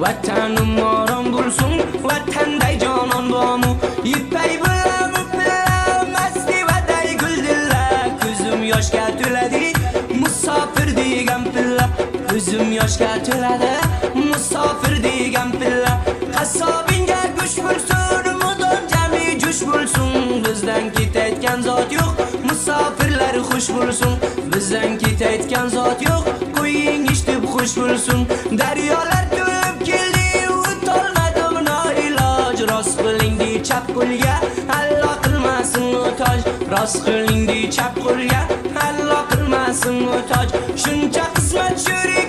Vatanim orom bo'lsin, vatanday jonon bormi? Yipay bilan masti vaday guldilla, ko'zim yoshga to'ladi, musofir degan pilla. Ko'zim yoshga to'ladi, musofir degan pilla. Qasobinga go'sh bo'lsin, mudom jami jush bo'lsin. Bizdan ketayotgan zot yo'q, musofirlar xush bo'lsin. Bizdan ketayotgan zot yo'q, qo'ying ishtib xush bo'lsin. Daryolar to'lib keldi, o'tolmadim noiloj. Rost qo'lingni chap qo'lga, Alloh qilmasin o'toj. Rost qo'lingni chap qo'lga, Alloh qilmasin o'toj. Shuncha qismat sho'rik